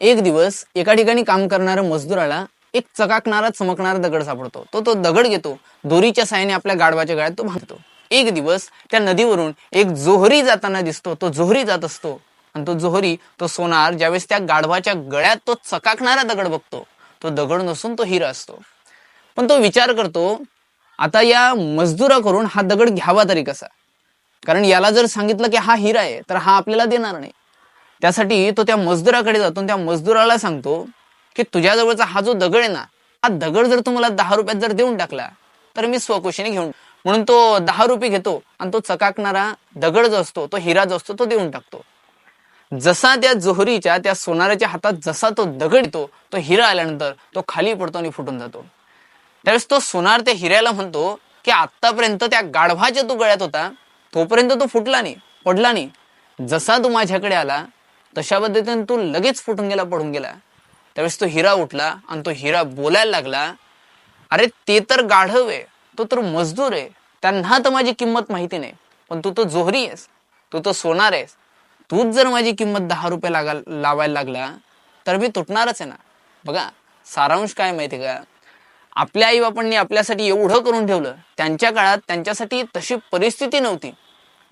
एक दिवस एका ठिकाणी काम करणाऱ्या मजदुराला एक चकाकणारा चमकणारा दगड सापडतो. तो दगड घेतो, दोरीच्या साहाय्याने आपल्या गाढवाच्या गळ्यात तो बांधतो. एक दिवस त्या नदीवरून एक जोहरी जाताना दिसतो. तो जोहरी जात असतो आणि तो जोहरी, तो सोनार, ज्यावेळेस त्या गाढवाच्या गळ्यात तो चकाकणारा दगड बघतो, तो दगड नसून तो हिरा असतो. पण तो विचार करतो, आता या मजदुराकडून हा दगड घ्यावा तरी कसा, कारण याला जर सांगितलं की हा हिरा आहे तर हा आपल्याला देणार नाही. त्यासाठी तो त्या मजदुराकडे जातो आणि त्या मजदुराला सांगतो की तुझ्याजवळचा हा जो दगड आहे ना, हा दगड जर तुम्हाला 10 रुपयात जर देऊन टाकला तर मी स्वखुशीने घेऊन. म्हणून तो 10 रुपये घेतो आणि तो चकाकणारा दगड जो असतो, तो हिरा जो असतो, तो देऊन टाकतो. जसा त्या जोहरीच्या, त्या सोनाराच्या हातात जसा तो दगड येतो, तो हिरा आल्यानंतर तो खाली पडतो आणि फुटून जातो. त्यावेळेस तो सोनार त्या हिऱ्याला म्हणतो की आतापर्यंत त्या गाढवाच्या तू गळ्यात होता, तोपर्यंत तो फुटला नाही, पडला नाही. जसा तू माझ्याकडे आला तशा पद्धतीने तू लगेच फुटून गेला, पडून गेला. त्यावेळेस तो हिरा उठला आणि तो हिरा बोलायला लागला, अरे ते तर गाढव आहे, तो तर मजदूर आहे, त्यांना तर माझी किंमत माहिती नाही, पण तू तो जोहरी आहेस, तू तो सोनार आहेस. तूच जर माझी किंमत 10 रुपये लावायला लागला तर मी तुटणारच आहे ना. बघा, सारांश काय माहिती का, आपल्या आई बापांनी आपल्यासाठी एवढं करून ठेवलं, त्यांच्या काळात त्यांच्यासाठी तशी परिस्थिती नव्हती,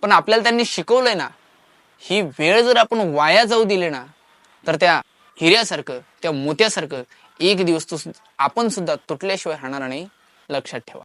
पण आपल्याला त्यांनी शिकवलंय ना. ही वेळ जर आपण वाया जाऊ दिली ना, तर त्या हिऱ्यासारखं, त्या मोत्यासारखं एक दिवस आपण सुद्धा तुटल्याशिवाय राहणार नाही. लक्षात ठेवा.